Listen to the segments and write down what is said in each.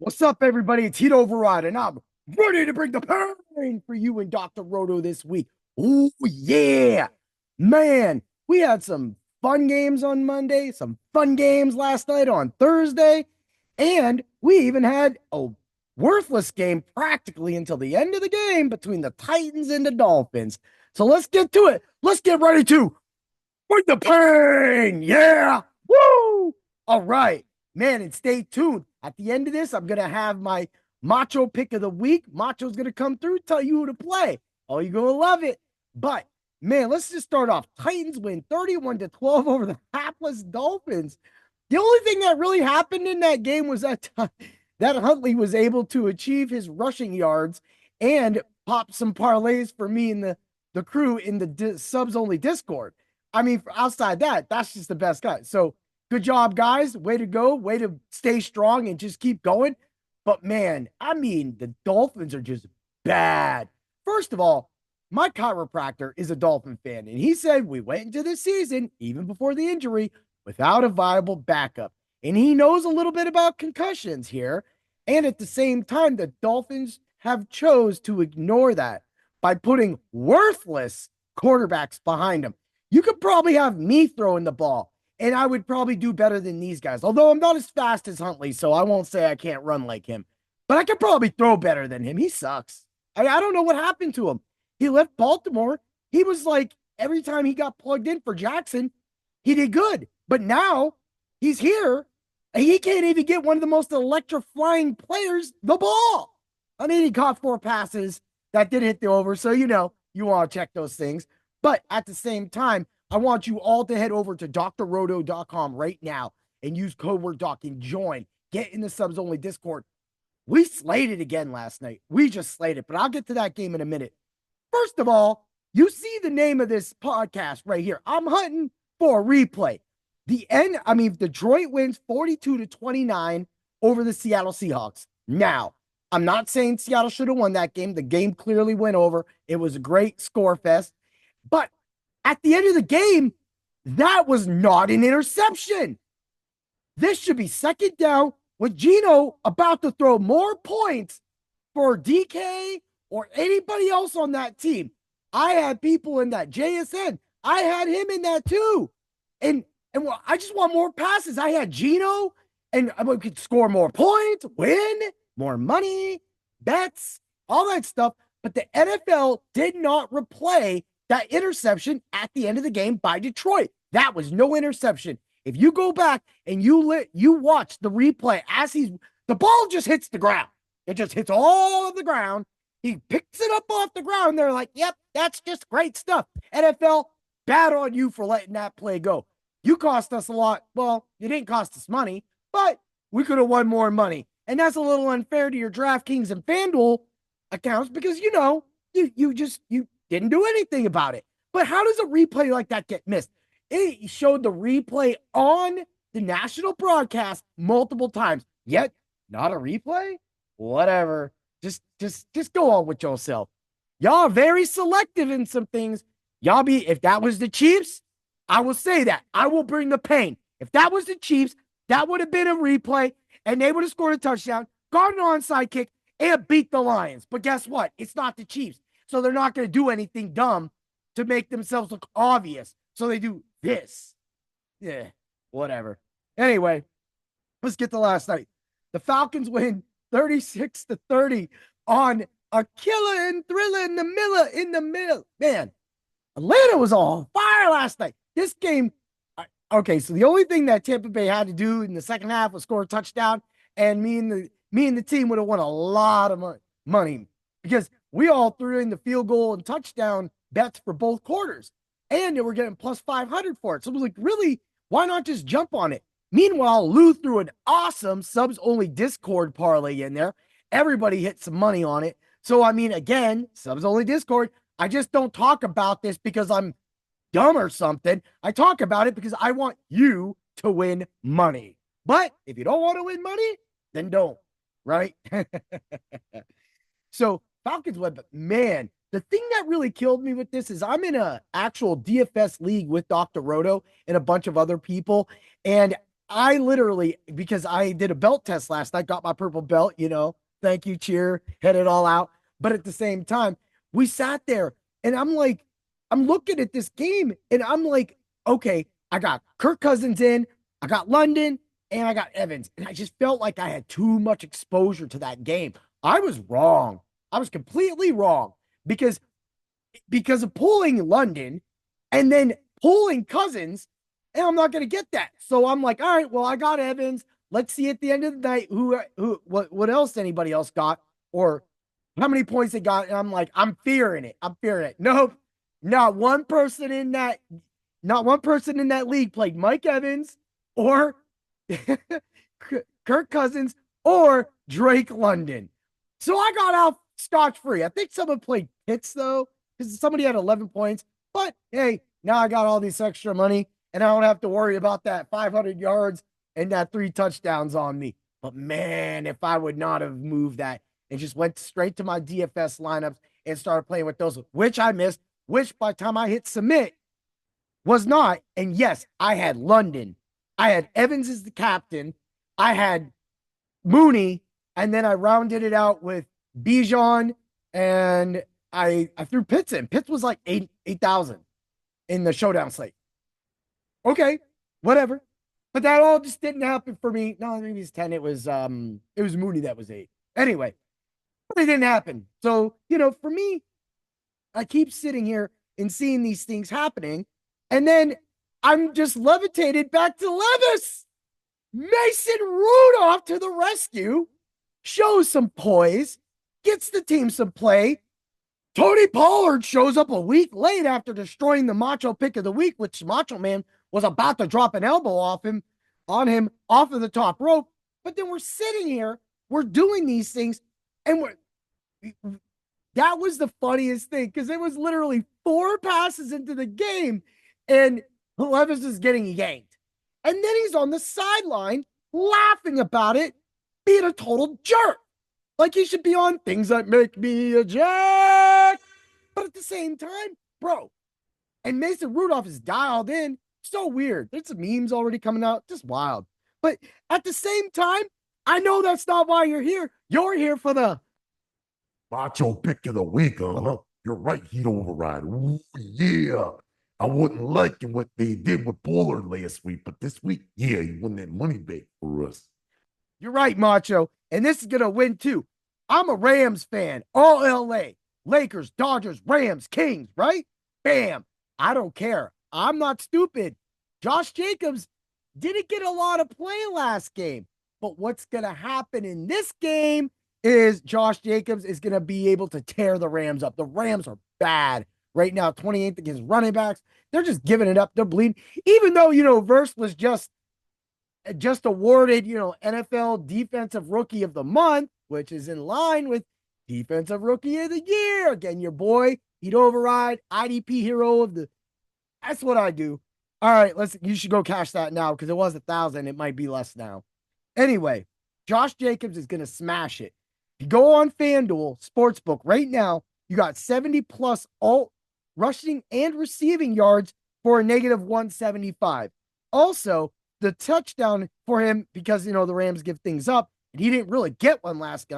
What's up, everybody? It's Heat Override, and I'm ready to bring the pain for you and Dr. Roto this week. Oh, yeah. Man, we had some fun games on Monday, some fun games last night on Thursday, and we even had a worthless game practically until the end of the game between the Titans and the Dolphins. So let's get to it. Let's get ready to bring the pain. Yeah. Woo. All right, man, and stay tuned. At the end of this, I'm going to have my Macho pick of the week. Macho's going to come through, tell you who to play. Oh, you're going to love it. But, man, let's just start off. Titans win 31-12 over the hapless Dolphins. The only thing that really happened in that game was that Huntley was able to achieve his rushing yards and pop some parlays for me and the crew in the subs only Discord. I mean, outside that, that's just the best guy. So good job, guys. Way to go. Way to stay strong and just keep going. But man, I mean, the Dolphins are just bad. First of all, my chiropractor is a Dolphin fan, and he said we went into this season, even before the injury, without a viable backup. And he knows a little bit about concussions here. And at the same time, the Dolphins have chose to ignore that by putting worthless quarterbacks behind them. You could probably have me throwing the ball, and I would probably do better than these guys. Although I'm not as fast as Huntley, so I won't say I can't run like him. But I could probably throw better than him. He sucks. I don't know what happened to him. He left Baltimore. He was like, every time he got plugged in for Jackson, he did good. But now he's here, and he can't even get one of the most electrifying players the ball. I mean, he caught 4 passes that did hit the over, so you know you want to check those things. But at the same time, I want you all to head over to drroto.com right now and use code word doc and join. Get in the subs only Discord. We slayed it again last night. We just slayed it, but I'll get to that game in a minute. First of all, you see the name of this podcast right here. I'm hunting for a replay. Detroit wins 42-29 over the Seattle Seahawks. Now, I'm not saying Seattle should have won that game. The game clearly went over. It was a great score fest. But at the end of the game, that was not an interception. This should be second down with Geno about to throw more points for DK or anybody else on that team. I had people in that JSN. I had him in that too. And I just want more passes. I had Geno, and I could score more points, win, more money, bets, all that stuff. But the NFL did not replay that interception at the end of the game by Detroit. That was no interception. If you go back and you watch the replay as the ball just hits the ground. It just hits all of the ground. He picks it up off the ground. They're like, yep, that's just great stuff. NFL, bad on you for letting that play go. You cost us a lot. Well, you didn't cost us money, but we could have won more money. And that's a little unfair to your DraftKings and FanDuel accounts because, you know, you didn't do anything about it. But how does a replay like that get missed? It showed the replay on the national broadcast multiple times, yet not a replay? Whatever. Just go on with yourself. Y'all are very selective in some things. If that was the Chiefs, I will say that. I will bring the pain. If that was the Chiefs, that would have been a replay, and they would have scored a touchdown, got an onside kick, and beat the Lions. But guess what? It's not the Chiefs. So they're not going to do anything dumb to make themselves look obvious. So they do this. Yeah, whatever. Anyway, let's get to last night. The Falcons win 36-30 on a killer and thriller in the middle. Man, Atlanta was on fire last night. This game, okay, so the only thing that Tampa Bay had to do in the second half was score a touchdown, and me and the team would have won a lot of money because we all threw in the field goal and touchdown bets for both quarters, and they were getting plus 500 for it. So it was like, really, why not just jump on it? Meanwhile, Lou threw an awesome subs-only Discord parlay in there. Everybody hit some money on it. So, I mean, again, subs-only Discord. I just don't talk about this because I'm dumb or something. I talk about it because I want you to win money. But if you don't want to win money, then don't, right? So, Falcons win, but man, the thing that really killed me with this is I'm in a actual DFS league with Dr. Roto and a bunch of other people. And I literally, because I did a belt test last night, got my purple belt, thank you, cheer, had it all out. But at the same time, we sat there and I'm like, I'm looking at this game and I'm like, okay, I got Kirk Cousins in, I got London, and I got Evans. And I just felt like I had too much exposure to that game. I was wrong. I was completely wrong because of pulling London and then pulling Cousins, and I'm not going to get that. So I'm like, all right, well, I got Evans. Let's see at the end of the night what else anybody else got or how many points they got. And I'm like, I'm fearing it. I'm fearing it. Nope. Not one person in that, not one person in that league played Mike Evans or Kirk Cousins or Drake London. So I got out scotch free. I think someone played Pitts though, because somebody had 11 points. But hey, now I got all this extra money and I don't have to worry about that 500 yards and that 3 touchdowns on me. But man, if I would not have moved that and just went straight to my DFS lineups and started playing with those, which I missed, which by the time I hit submit was not. And yes, I had London. I had Evans as the captain. I had Mooney. And then I rounded it out with Bijan and I threw Pitts in. Pitts was like 8,000 in the showdown slate. Okay, whatever. But that all just didn't happen for me. No, maybe it's 10. It was Mooney that was 8. Anyway, but it didn't happen. So, for me, I keep sitting here and seeing these things happening. And then I'm just levitated back to Levis. Mason Rudolph to the rescue, shows some poise, gets the team some play. Tony Pollard shows up a week late after destroying the Macho pick of the week, which Macho Man was about to drop an elbow off him off of the top rope. But then we're sitting here, we're doing these things, and that was the funniest thing because it was literally 4 passes into the game, and Levis is getting yanked. And then he's on the sideline laughing about it, being a total jerk. Like he should be on things that make me a jack. But at the same time, bro, and Mason Rudolph is dialed in. So weird. There's some memes already coming out. Just wild. But at the same time, I know that's not why you're here. You're here for the Macho pick of the week, huh? You're right, heat override. Ooh, yeah. I wouldn't like what they did with Pollard last week, but this week, yeah, he won that money back for us. You're right, Macho. And this is going to win too. I'm a Rams fan. All LA. Lakers, Dodgers, Rams, Kings, right? Bam. I don't care. I'm not stupid. Josh Jacobs didn't get a lot of play last game. But what's going to happen in this game is Josh Jacobs is going to be able to tear the Rams up. The Rams are bad right now, 28th against running backs. They're just giving it up. They're bleeding. Even though, Verse was just awarded, NFL Defensive Rookie of the Month, which is in line with Defensive Rookie of the Year. Again, your boy, he'd override, IDP Hero of the. That's what I do. All right, you should go cash that now because it was 1,000. It might be less now. Anyway, Josh Jacobs is going to smash it. If you go on FanDuel Sportsbook right now, you got 70 plus all rushing and receiving yards for a negative 175. Also, the touchdown for him, because, the Rams give things up, and he didn't really get one last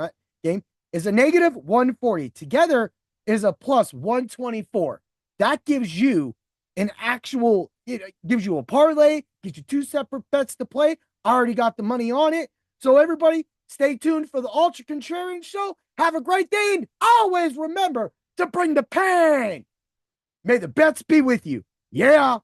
game, is a negative 140. Together is a plus 124. That gives you an actual, it gives you a parlay, gives you 2 separate bets to play. I already got the money on it. So everybody, stay tuned for the Ultra Contrarian Show. Have a great day, and always remember to bring the pain. May the bets be with you. Yeah.